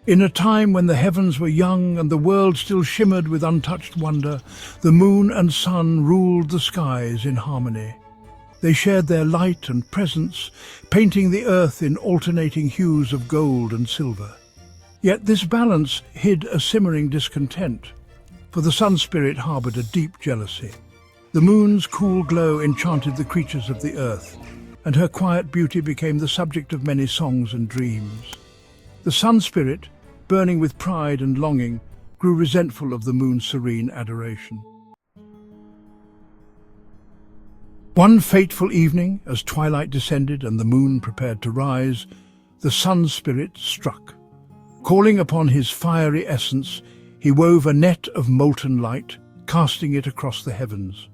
In a time when the heavens were young and the world still shimmered with untouched wonder, the moon and sun ruled the skies in harmony. They shared their light and presence, painting the earth in alternating hues of gold and silver. Yet this balance hid a simmering discontent, for the sun spirit harbored a deep jealousy. The moon's cool glow enchanted the creatures of the earth, and her quiet beauty became the subject of many songs and dreams. The sun spirit, burning with pride and longing, grew resentful of the moon's serene adoration. One fateful evening, as twilight descended and the moon prepared to rise, the sun spirit struck. Calling upon his fiery essence, he wove a net of molten light, casting it across the heavens.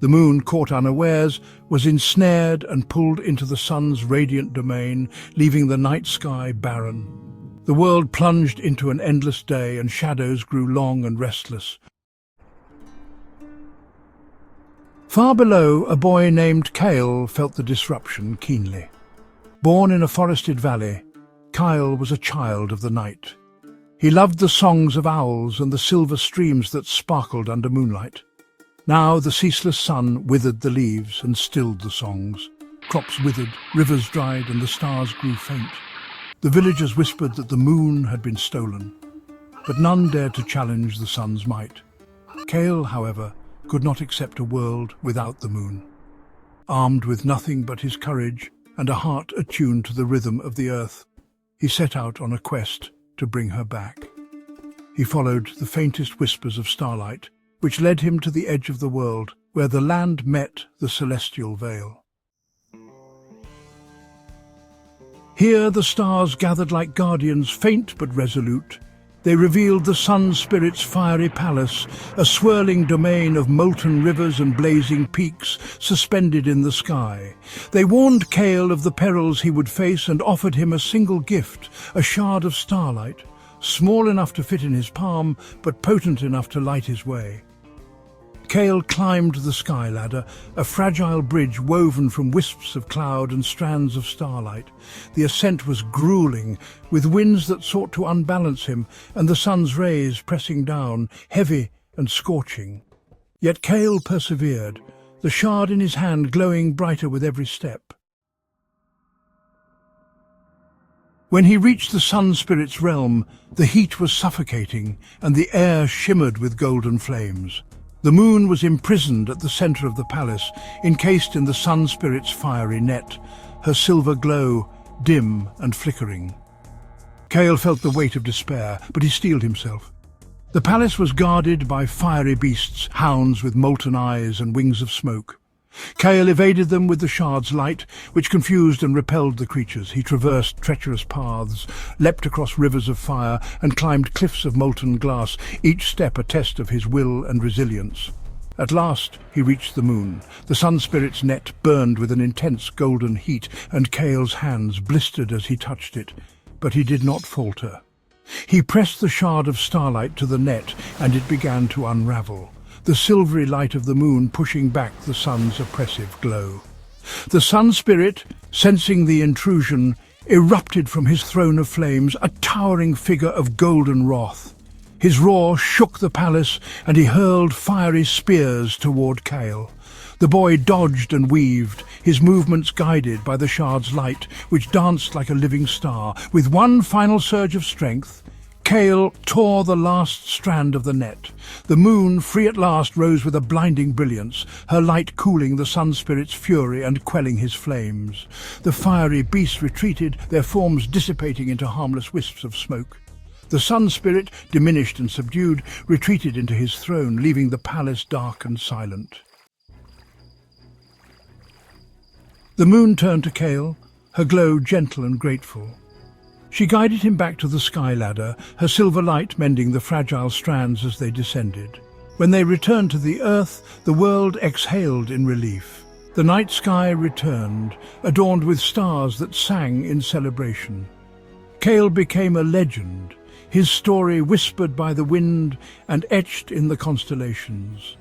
The moon, caught unawares, was ensnared and pulled into the sun's radiant domain, leaving the night sky barren. The world plunged into an endless day, and shadows grew long and restless. Far below, a boy named Kyle felt the disruption keenly. Born in a forested valley, Kyle was a child of the night. He loved the songs of owls and the silver streams that sparkled under moonlight. Now the ceaseless sun withered the leaves and stilled the songs. Crops withered, rivers dried, and the stars grew faint. The villagers whispered that the moon had been stolen, but none dared to challenge the sun's might. Kale, however, could not accept a world without the moon. Armed with nothing but his courage and a heart attuned to the rhythm of the earth, he set out on a quest to bring her back. He followed the faintest whispers of starlight, which led him to the edge of the world, where the land met the celestial veil. Here the stars gathered like guardians, faint but resolute. They revealed the sun spirit's fiery palace, a swirling domain of molten rivers and blazing peaks suspended in the sky. They warned Kale of the perils he would face and offered him a single gift, a shard of starlight, small enough to fit in his palm, but potent enough to light his way. Kale climbed the sky ladder, a fragile bridge woven from wisps of cloud and strands of starlight. The ascent was grueling, with winds that sought to unbalance him, and the sun's rays pressing down, heavy and scorching. Yet Kale persevered, the shard in his hand glowing brighter with every step. When he reached the sun spirit's realm, the heat was suffocating, and the air shimmered with golden flames. The moon was imprisoned at the center of the palace, encased in the sun spirit's fiery net, her silver glow dim and flickering. Kale felt the weight of despair, but he steeled himself. The palace was guarded by fiery beasts, hounds with molten eyes and wings of smoke. Kale evaded them with the shard's light, which confused and repelled the creatures. He traversed treacherous paths, leapt across rivers of fire, and climbed cliffs of molten glass, each step a test of his will and resilience. At last he reached the moon. The sun spirit's net burned with an intense golden heat, and Kale's hands blistered as he touched it, but he did not falter. He pressed the shard of starlight to the net, and it began to unravel, the silvery light of the moon pushing back the sun's oppressive glow. The sun spirit, sensing the intrusion, erupted from his throne of flames, a towering figure of golden wrath. His roar shook the palace, and he hurled fiery spears toward Kale. The boy dodged and weaved, his movements guided by the shard's light, which danced like a living star. With one final surge of strength, Kale tore the last strand of the net. The moon, free at last, rose with a blinding brilliance, her light cooling the sun spirit's fury and quelling his flames. The fiery beasts retreated, their forms dissipating into harmless wisps of smoke. The sun spirit, diminished and subdued, retreated into his throne, leaving the palace dark and silent. The moon turned to Kale, her glow gentle and grateful. She guided him back to the sky ladder, her silver light mending the fragile strands as they descended. When they returned to the earth, the world exhaled in relief. The night sky returned, adorned with stars that sang in celebration. Kale became a legend, his story whispered by the wind and etched in the constellations.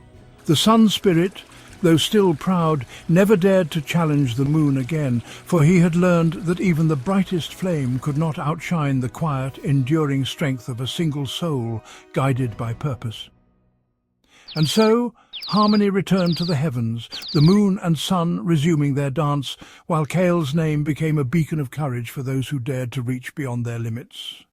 The sun spirit, though still proud, never dared to challenge the moon again, for he had learned that even the brightest flame could not outshine the quiet, enduring strength of a single soul guided by purpose. And so, harmony returned to the heavens, the moon and sun resuming their dance, while Kael's name became a beacon of courage for those who dared to reach beyond their limits.